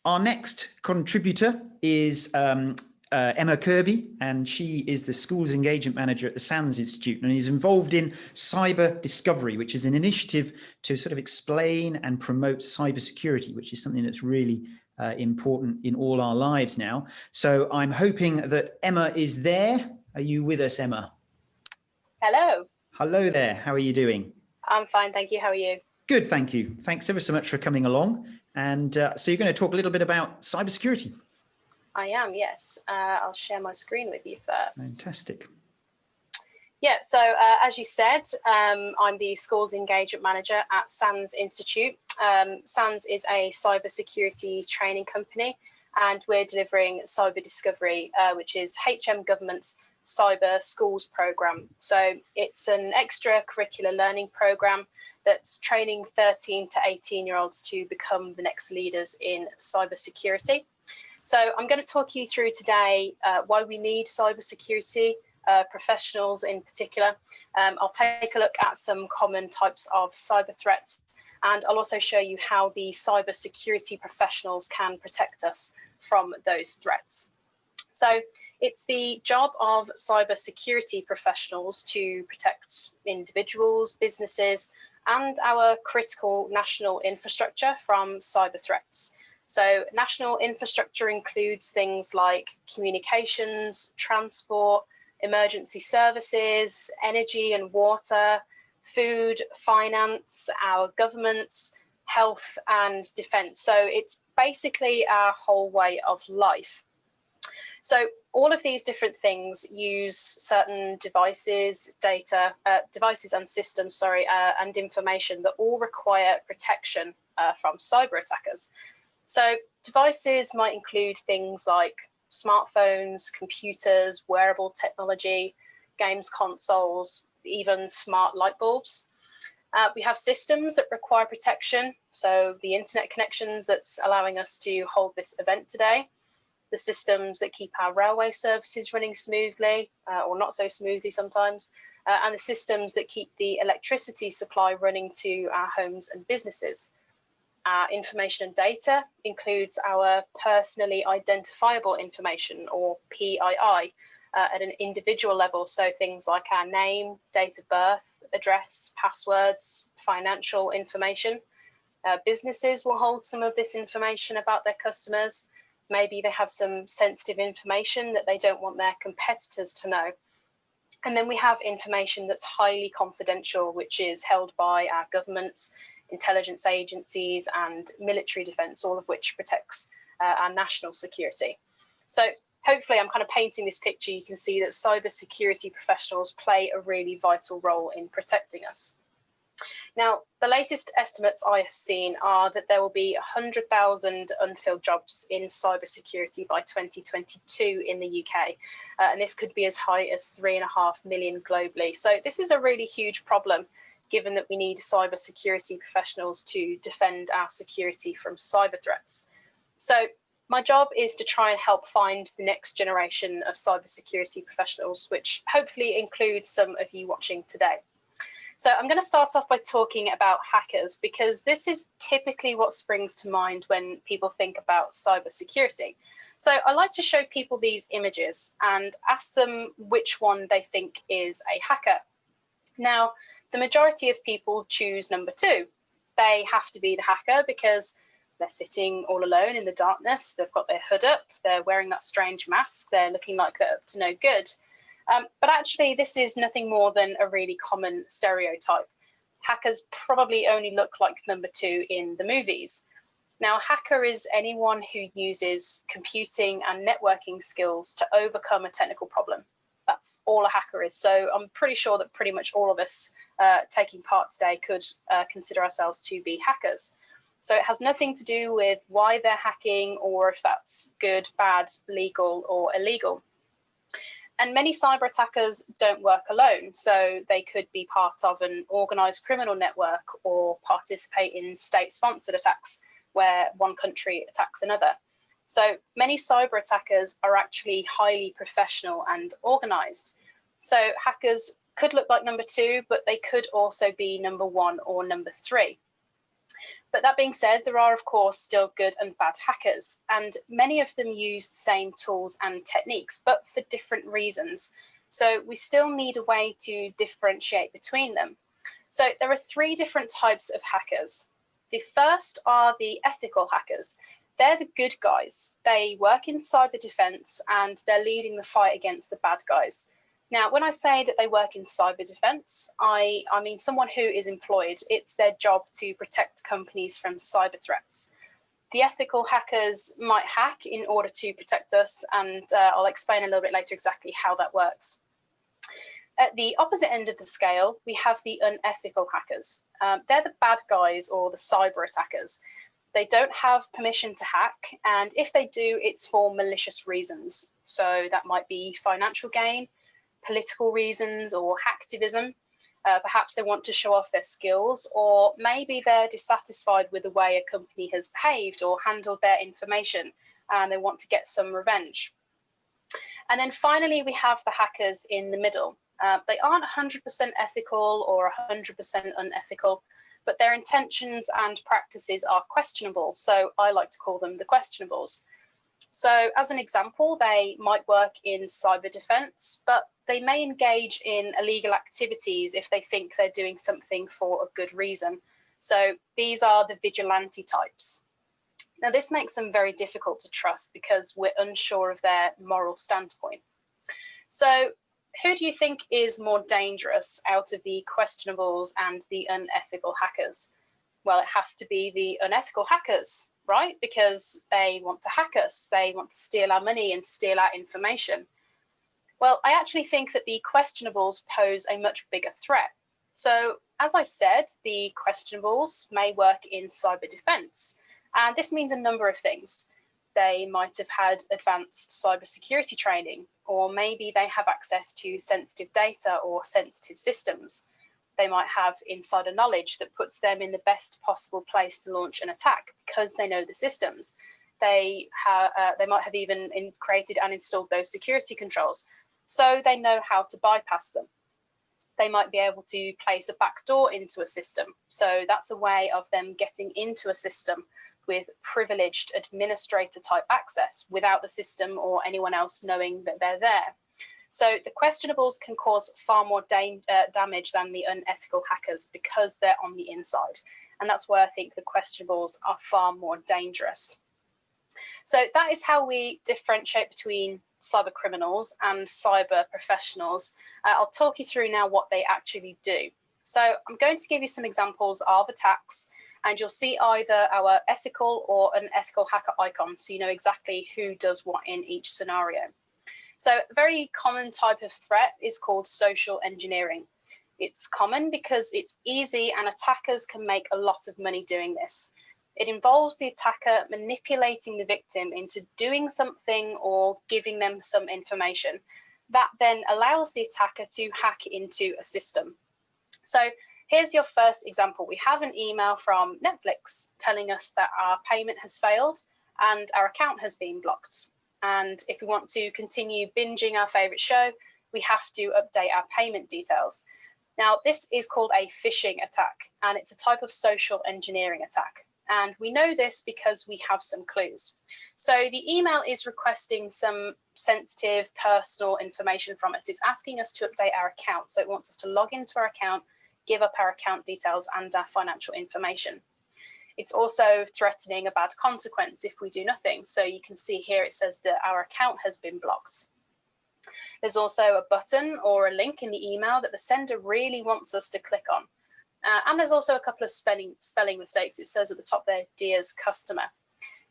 Our next contributor is Emma Kirby, and she is the Schools Engagement Manager at the SANS Institute, and is involved in Cyber Discovery, which is an initiative to sort of explain and promote cybersecurity, which is something that's really important in all our lives now. So I'm hoping that Emma is there. Are you with us, Emma? Hello. Hello there. How are you doing? I'm fine, thank you. How are you? Good, thank you. Thanks ever so much for coming along. And so you're going to talk a little bit about cybersecurity. I am, yes. I'll share my screen with you first. Fantastic. Yeah, so as you said, I'm the Schools Engagement Manager at SANS Institute. SANS is a cybersecurity training company, and we're delivering Cyber Discovery, which is HM Government's Cyber Schools programme. So it's an extracurricular learning programme that's training 13 to 18-year-olds to become the next leaders in cybersecurity. So I'm going to talk you through today why we need cybersecurity professionals in particular. I'll take a look at some common types of cyber threats, and I'll also show you how the cybersecurity professionals can protect us from those threats. So it's the job of cybersecurity professionals to protect individuals, businesses, and our critical national infrastructure from cyber threats. So national infrastructure includes things like communications, transport, emergency services, energy and water, food, finance, our governments, health and defence. So it's basically our whole way of life. So all of these different things use certain devices, devices and systems, and information that all require protection from cyber attackers. So devices might include things like smartphones, computers, wearable technology, games consoles, even smart light bulbs. We have systems that require protection, so the internet connections that's allowing us to hold this event today, the systems that keep our railway services running smoothly, or not so smoothly sometimes, and the systems that keep the electricity supply running to our homes and businesses. Our information and data includes our personally identifiable information, or PII, at an individual level. So things like our name, date of birth, address, passwords, financial information. Businesses will hold some of this information about their customers. Maybe they have some sensitive information that they don't want their competitors to know. And then we have information that's highly confidential, which is held by our governments, intelligence agencies and military defence, all of which protects our national security. So hopefully I'm kind of painting this picture. You can see that cybersecurity professionals play a really vital role in protecting us. Now, the latest estimates I have seen are that there will be 100,000 unfilled jobs in cybersecurity by 2022 in the UK, and this could be as high as 3.5 million globally. So this is a really huge problem, given that we need cybersecurity professionals to defend our security from cyber threats. So my job is to try and help find the next generation of cybersecurity professionals, which hopefully includes some of you watching today. So I'm going to start off by talking about hackers, because this is typically what springs to mind when people think about cybersecurity. So I like to show people these images and ask them which one they think is a hacker. Now, the majority of people choose number two. They have to be the hacker because they're sitting all alone in the darkness, they've got their hood up, they're wearing that strange mask, they're looking like they're up to no good. But actually, this is nothing more than a really common stereotype. Hackers probably only look like number two in the movies. Now, a hacker is anyone who uses computing and networking skills to overcome a technical problem. That's all a hacker is. So I'm pretty sure that pretty much all of us taking part today could consider ourselves to be hackers. So it has nothing to do with why they're hacking or if that's good, bad, legal or illegal. And many cyber attackers don't work alone, so they could be part of an organised criminal network or participate in state-sponsored attacks where one country attacks another. So many cyber attackers are actually highly professional and organised. So hackers could look like number two, but they could also be number one or number three. But that being said, there are, of course, still good and bad hackers, and many of them use the same tools and techniques, but for different reasons. So we still need a way to differentiate between them. So there are three different types of hackers. The first are the ethical hackers. They're the good guys. They work in cyber defense and they're leading the fight against the bad guys. Now, when I say that they work in cyber defense, I mean someone who is employed. It's their job to protect companies from cyber threats. The ethical hackers might hack in order to protect us, and I'll explain a little bit later exactly how that works. At the opposite end of the scale, we have the unethical hackers. They're the bad guys or the cyber attackers. They don't have permission to hack, and if they do, it's for malicious reasons. So that might be financial gain, political reasons, or hacktivism. Perhaps they want to show off their skills, or maybe they're dissatisfied with the way a company has behaved or handled their information, and they want to get some revenge. And then finally, we have the hackers in the middle. They aren't 100% ethical or 100% unethical, but their intentions and practices are questionable. So I like to call them the questionables. So as an example, they might work in cyber defense, but they may engage in illegal activities if they think they're doing something for a good reason. So these are the vigilante types. Now, this makes them very difficult to trust because we're unsure of their moral standpoint. So who do you think is more dangerous out of the questionables and the unethical hackers? Well, it has to be the unethical hackers, right? Because they want to hack us, they want to steal our money and steal our information. Well, I actually think that the questionables pose a much bigger threat. So, as I said, the questionables may work in cyber defense, and this means a number of things. They might have had advanced cybersecurity training, or maybe they have access to sensitive data or sensitive systems. They might have insider knowledge that puts them in the best possible place to launch an attack because they know the systems. They might have even created and installed those security controls, so they know how to bypass them. They might be able to place a backdoor into a system, so that's a way of them getting into a system with privileged administrator type access without the system or anyone else knowing that they're there. So the questionables can cause far more damage than the unethical hackers because they're on the inside. And that's why I think the questionables are far more dangerous. So that is how we differentiate between cyber criminals and cyber professionals. I'll talk you through now what they actually do. So I'm going to give you some examples of attacks, and you'll see either our ethical or unethical hacker icons, so you know exactly who does what in each scenario. So a very common type of threat is called social engineering. It's common because it's easy and attackers can make a lot of money doing this. It involves the attacker manipulating the victim into doing something or giving them some information. That then allows the attacker to hack into a system. So here's your first example. We have an email from Netflix telling us that our payment has failed and our account has been blocked. And if we want to continue binging our favorite show, we have to update our payment details. Now, this is called a phishing attack, and it's a type of social engineering attack. And we know this because we have some clues. So the email is requesting some sensitive personal information from us. It's asking us to update our account. So it wants us to log into our account, give up our account details and our financial information. It's also threatening a bad consequence if we do nothing. So you can see here it says that our account has been blocked. There's also a button or a link in the email that the sender really wants us to click on. And there's also a couple of spelling mistakes. It says at the top there, "Dear's customer."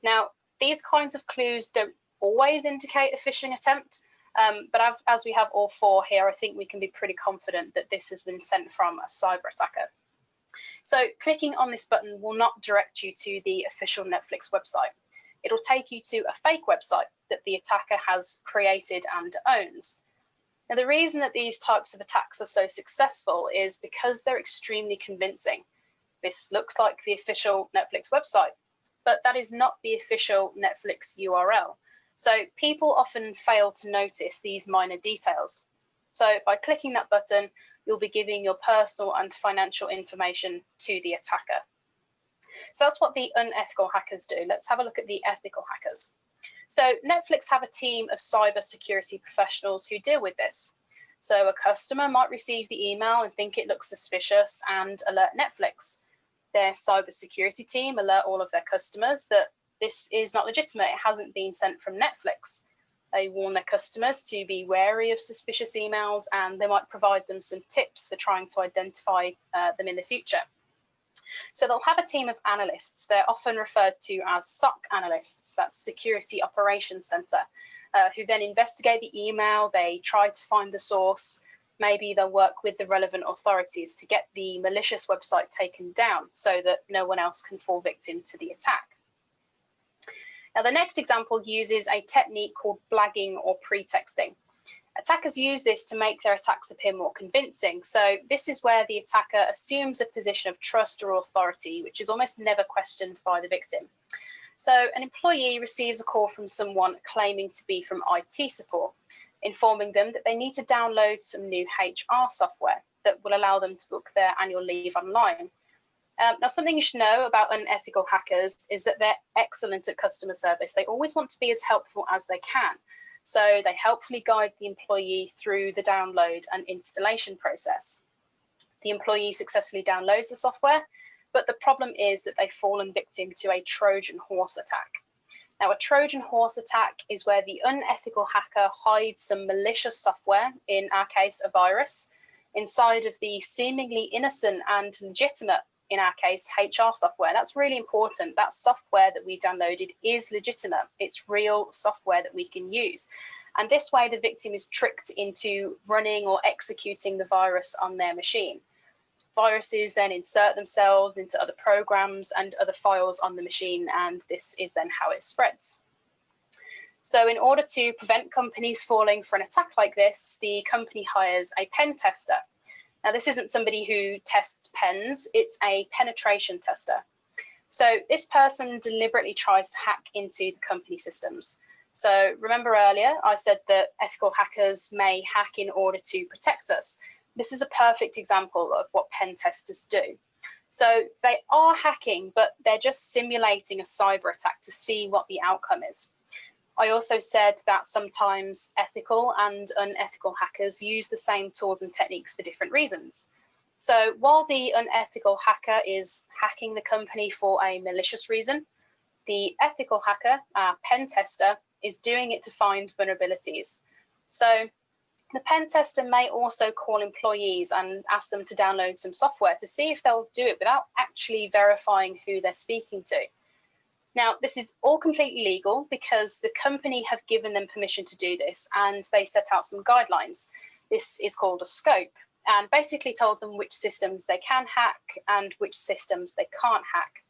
Now, these kinds of clues don't always indicate a phishing attempt, but as we have all four here, I think we can be pretty confident that this has been sent from a cyber attacker. So clicking on this button will not direct you to the official Netflix website. It'll take you to a fake website that the attacker has created and owns. Now, the reason that these types of attacks are so successful is because they're extremely convincing. This looks like the official Netflix website, but that is not the official Netflix URL. So people often fail to notice these minor details. So by clicking that button, you'll be giving your personal and financial information to the attacker. So that's what the unethical hackers do. Let's have a look at the ethical hackers. So Netflix have a team of cybersecurity professionals who deal with this. So a customer might receive the email and think it looks suspicious and alert Netflix. Their cybersecurity team alert all of their customers that this is not legitimate, it hasn't been sent from Netflix. They warn their customers to be wary of suspicious emails, and they might provide them some tips for trying to identify them in the future. So they'll have a team of analysts. They're often referred to as SOC analysts, that's Security Operations Center, who then investigate the email, they try to find the source, maybe they'll work with the relevant authorities to get the malicious website taken down so that no one else can fall victim to the attack. Now, the next example uses a technique called blagging or pretexting. Attackers use this to make their attacks appear more convincing. So this is where the attacker assumes a position of trust or authority, which is almost never questioned by the victim. So an employee receives a call from someone claiming to be from IT support, informing them that they need to download some new HR software that will allow them to book their annual leave online. Now, something you should know about unethical hackers is that they're excellent at customer service. They always want to be as helpful as they can. So they helpfully guide the employee through the download and installation process. The employee successfully downloads the software, but the problem is that they've fallen victim to a Trojan horse attack. Now, a Trojan horse attack is where the unethical hacker hides some malicious software, in our case, a virus, inside of the seemingly innocent and legitimate, in our case, HR software. That's really important. That software that we downloaded is legitimate. It's real software that we can use. And this way, the victim is tricked into running or executing the virus on their machine. Viruses then insert themselves into other programs and other files on the machine, and this is then how it spreads. So in order to prevent companies falling for an attack like this, the company hires a pen tester. Now, this isn't somebody who tests pens, it's a penetration tester. So this person deliberately tries to hack into the company systems. So remember earlier, I said that ethical hackers may hack in order to protect us. This is a perfect example of what pen testers do. So they are hacking, but they're just simulating a cyber attack to see what the outcome is. I also said that sometimes ethical and unethical hackers use the same tools and techniques for different reasons. So while the unethical hacker is hacking the company for a malicious reason, the ethical hacker, our pen tester, is doing it to find vulnerabilities. So the pen tester may also call employees and ask them to download some software to see if they'll do it without actually verifying who they're speaking to. Now, this is all completely legal because the company have given them permission to do this, and they set out some guidelines. This is called a scope, and basically told them which systems they can hack and which systems they can't hack.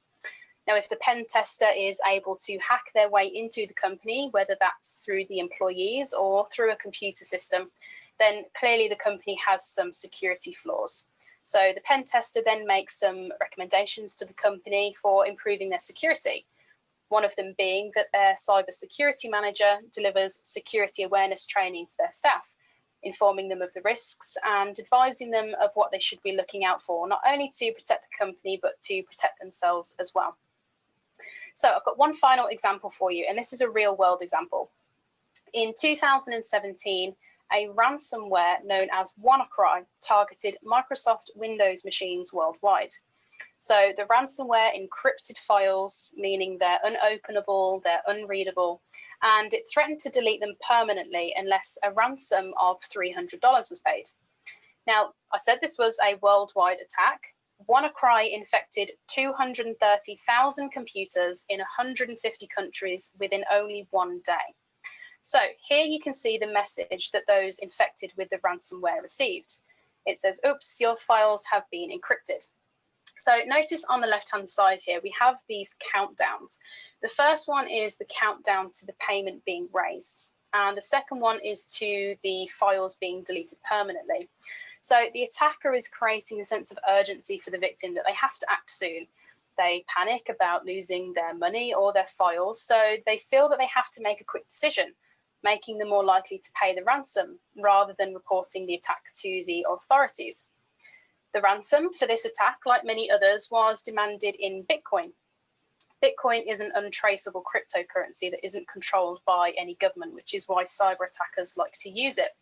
Now, if the pen tester is able to hack their way into the company, whether that's through the employees or through a computer system, then clearly the company has some security flaws. So the pen tester then makes some recommendations to the company for improving their security. One of them being that their cybersecurity manager delivers security awareness training to their staff, informing them of the risks and advising them of what they should be looking out for, not only to protect the company, but to protect themselves as well. So I've got one final example for you, and this is a real world example. In 2017, a ransomware known as Wannacry targeted Microsoft Windows machines worldwide. So the ransomware encrypted files, meaning they're unopenable, they're unreadable, and it threatened to delete them permanently unless a ransom of $300 was paid. Now, I said this was a worldwide attack. Wannacry infected 230,000 computers in 150 countries within only one day. So here you can see the message that those infected with the ransomware received. It says, oops, your files have been encrypted. So notice on the left-hand side here, we have these countdowns. The first one is the countdown to the payment being raised, and the second one is to the files being deleted permanently. So the attacker is creating a sense of urgency for the victim that they have to act soon. They panic about losing their money or their files, so they feel that they have to make a quick decision, making them more likely to pay the ransom rather than reporting the attack to the authorities. The ransom for this attack, like many others, was demanded in Bitcoin. Bitcoin is an untraceable cryptocurrency that isn't controlled by any government, which is why cyber attackers like to use it.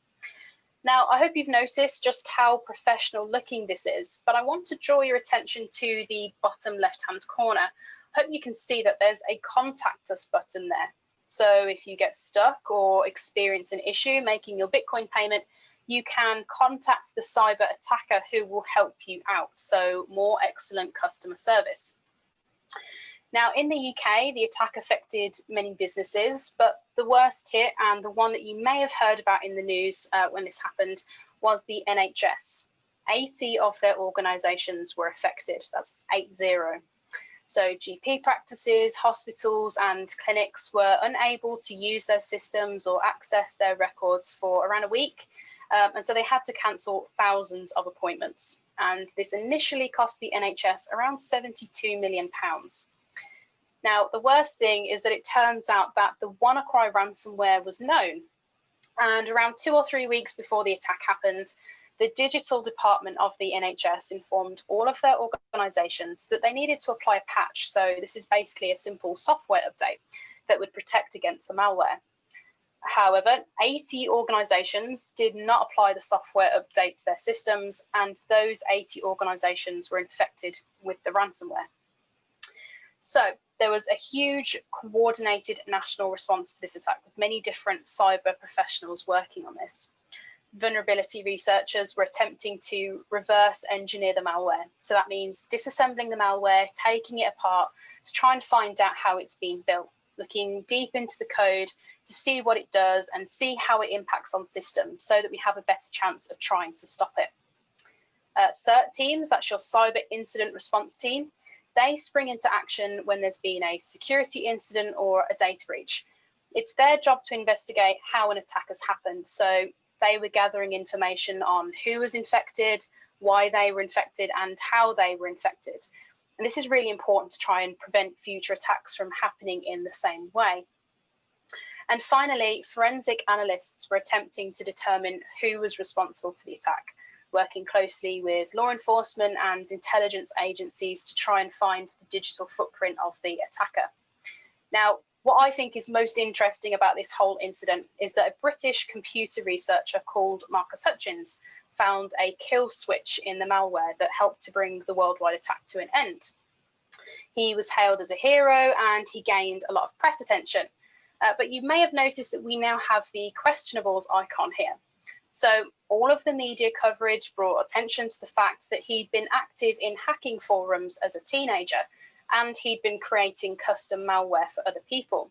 Now, I hope you've noticed just how professional looking this is, but I want to draw your attention to the bottom left-hand corner. I hope you can see that there's a contact us button there. So if you get stuck or experience an issue making your Bitcoin payment, you can contact the cyber attacker who will help you out. So more excellent customer service. Now, in the UK, the attack affected many businesses, but the worst hit, and the one that you may have heard about in the news when this happened, was the NHS. 80 of their organisations were affected. That's 80. So GP practices, hospitals and clinics were unable to use their systems or access their records for around a week. And so they had to cancel thousands of appointments. And this initially cost the NHS around £72 million. Now, the worst thing is that it turns out that the Wannacry ransomware was known. And around 2 or 3 weeks before the attack happened, the digital department of the NHS informed all of their organisations that they needed to apply a patch. So this is basically a simple software update that would protect against the malware. However, 80 organisations did not apply the software update to their systems, and those 80 organisations were infected with the ransomware. So there was a huge coordinated national response to this attack, with many different cyber professionals working on this. Vulnerability researchers were attempting to reverse engineer the malware. So that means disassembling the malware, taking it apart to try and find out how it's been built, looking deep into the code to see what it does and see how it impacts on systems so that we have a better chance of trying to stop it. CERT teams, that's your cyber incident response team, they spring into action when there's been a security incident or a data breach. It's their job to investigate how an attack has happened. So they were gathering information on who was infected, why they were infected, and how they were infected. And this is really important to try and prevent future attacks from happening in the same way. And finally, forensic analysts were attempting to determine who was responsible for the attack, working closely with law enforcement and intelligence agencies to try and find the digital footprint of the attacker. Now, what I think is most interesting about this whole incident is that a British computer researcher called Marcus Hutchins found a kill switch in the malware that helped to bring the worldwide attack to an end. He was hailed as a hero and he gained a lot of press attention. But you may have noticed that we now have the questionables icon here. So all of the media coverage brought attention to the fact that he'd been active in hacking forums as a teenager, and he'd been creating custom malware for other people.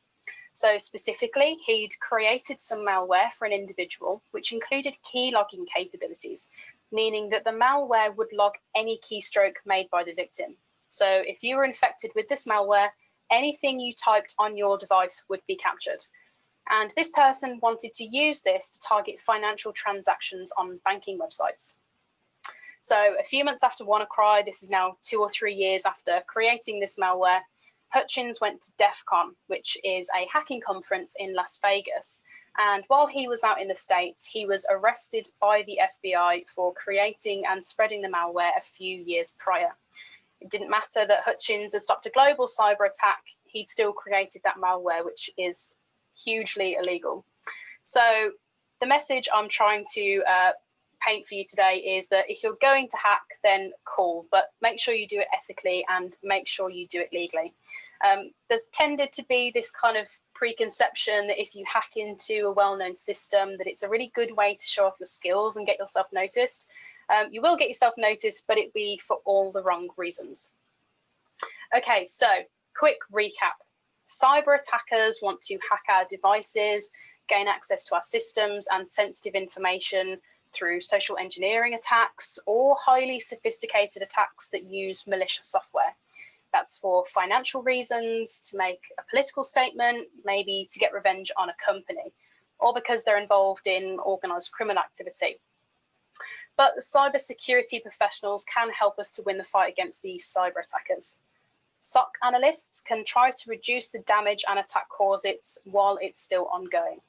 So specifically, he'd created some malware for an individual, which included key logging capabilities, meaning that the malware would log any keystroke made by the victim. So if you were infected with this malware, anything you typed on your device would be captured. And this person wanted to use this to target financial transactions on banking websites. So a few months after Wannacry, this is now 2 or 3 years after creating this malware, Hutchins went to DEF CON, which is a hacking conference in Las Vegas. And while he was out in the States, he was arrested by the FBI for creating and spreading the malware a few years prior. It didn't matter that Hutchins had stopped a global cyber attack, he'd still created that malware, which is hugely illegal. So the message I'm trying to paint for you today is that if you're going to hack, then cool, but make sure you do it ethically and make sure you do it legally. There's tended to be this kind of preconception that if you hack into a well-known system, that it's a really good way to show off your skills and get yourself noticed. You will get yourself noticed, but it'd be for all the wrong reasons. Okay, so quick recap. Cyber attackers want to hack our devices, gain access to our systems and sensitive information through social engineering attacks or highly sophisticated attacks that use malicious software. That's for financial reasons, to make a political statement, maybe to get revenge on a company, or because they're involved in organised criminal activity. But the cybersecurity professionals can help us to win the fight against these cyber attackers. SOC analysts can try to reduce the damage an attack causes while it's still ongoing.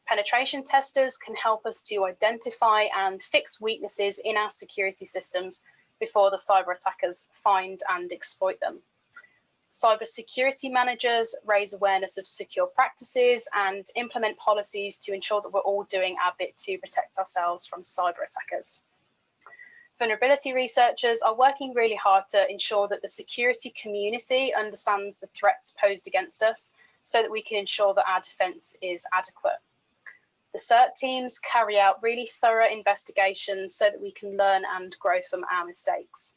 Penetration testers can help us to identify and fix weaknesses in our security systems before the cyber attackers find and exploit them. Cybersecurity managers raise awareness of secure practices and implement policies to ensure that we're all doing our bit to protect ourselves from cyber attackers. Vulnerability researchers are working really hard to ensure that the security community understands the threats posed against us so that we can ensure that our defence is adequate. The CERT teams carry out really thorough investigations so that we can learn and grow from our mistakes.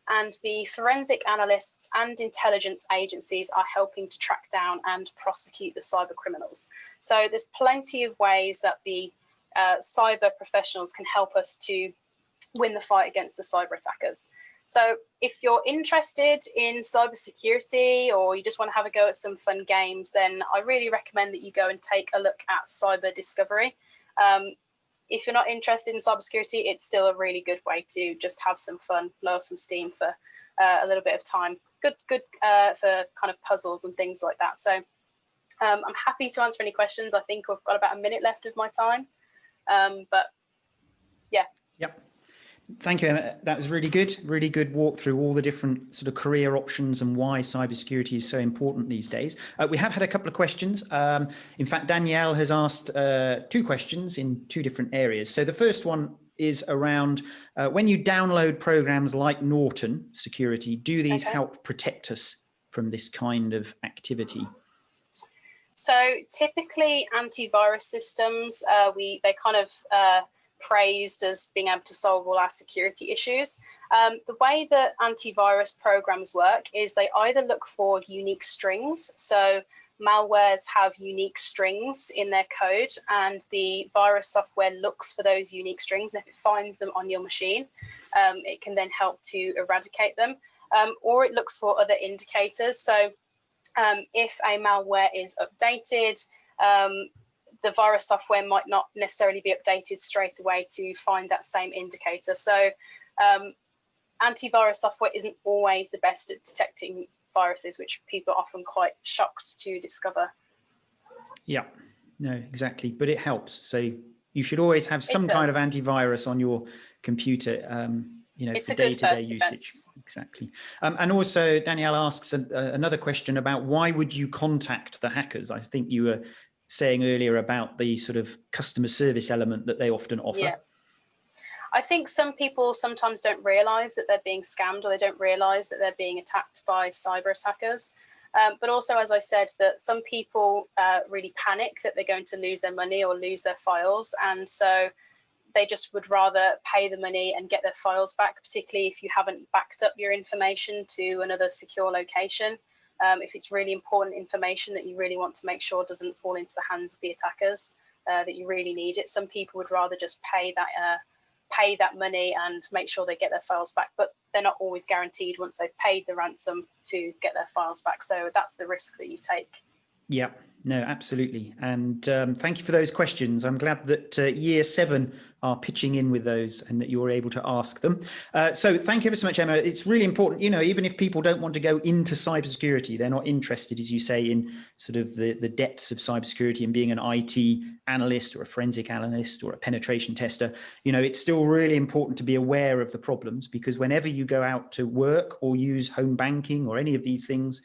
And the forensic analysts and intelligence agencies are helping to track down and prosecute the cyber criminals. So there's plenty of ways that the cyber professionals can help us to win the fight against the cyber attackers. So if you're interested in cybersecurity or you just want to have a go at some fun games, then I really recommend that you go and take a look at Cyber Discovery. If you're not interested in cybersecurity, it's still a really good way to just have some fun, blow off some steam for a little bit of time. Good for kind of puzzles and things like that. So I'm happy to answer any questions. I think I've got about a minute left of my time, but yeah. Yep. Thank you, Emma. That was really good walk through all the different sort of career options and why cybersecurity is so important these days. We have had a couple of questions. In fact, Danielle has asked 2 questions in 2 different areas. So the first one is around when you download programs like Norton Security, do these help protect us from this kind of activity? So typically antivirus systems, they kind of praised as being able to solve all our security issues. The way that antivirus programs work is they either look for unique strings. So malwares have unique strings in their code, and the virus software looks for those unique strings. And if it finds them on your machine, it can then help to eradicate them, or it looks for other indicators. So if a malware is updated, the virus software might not necessarily be updated straight away to find that same indicator. So antivirus software isn't always the best at detecting viruses, which people are often quite shocked to discover. Yeah, no, exactly. But it helps. So you should always have some kind of antivirus on your computer, you know, it's for a good day-to-day first usage. defense. Exactly. And also Danielle asks another question about why would you contact the hackers? I think you were saying earlier about the sort of customer service element that they often offer. Yeah. I think some people sometimes don't realise that they're being scammed, or they don't realise that they're being attacked by cyber attackers. But also, as I said, that some people really panic that they're going to lose their money or lose their files. And so they just would rather pay the money and get their files back, particularly if you haven't backed up your information to another secure location. If it's really important information that you really want to make sure doesn't fall into the hands of the attackers, that you really need it, some people would rather just pay that money and make sure they get their files back. But they're not always guaranteed once they've paid the ransom to get their files back. So that's the risk that you take. Yeah, no, absolutely. And thank you for those questions. I'm glad that Year 7 are pitching in with those and that you're able to ask them. So thank you ever so much, Emma. It's really important, you know, even if people don't want to go into cybersecurity, they're not interested, as you say, in sort of the depths of cybersecurity and being an IT analyst or a forensic analyst or a penetration tester, you know, it's still really important to be aware of the problems, because whenever you go out to work or use home banking or any of these things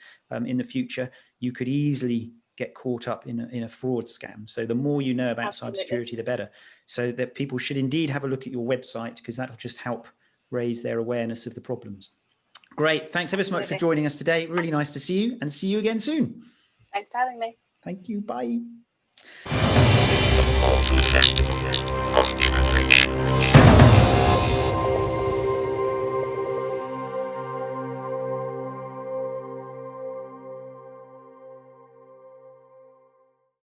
in the future, you could easily get caught up in a fraud scam. So the more you know about cybersecurity, the better. So that people should indeed have a look at your website, because that'll just help raise their awareness of the problems. Great. Thanks ever so much for joining us today. Really nice to see you, and see you again soon. Thanks for having me. Thank you. Bye.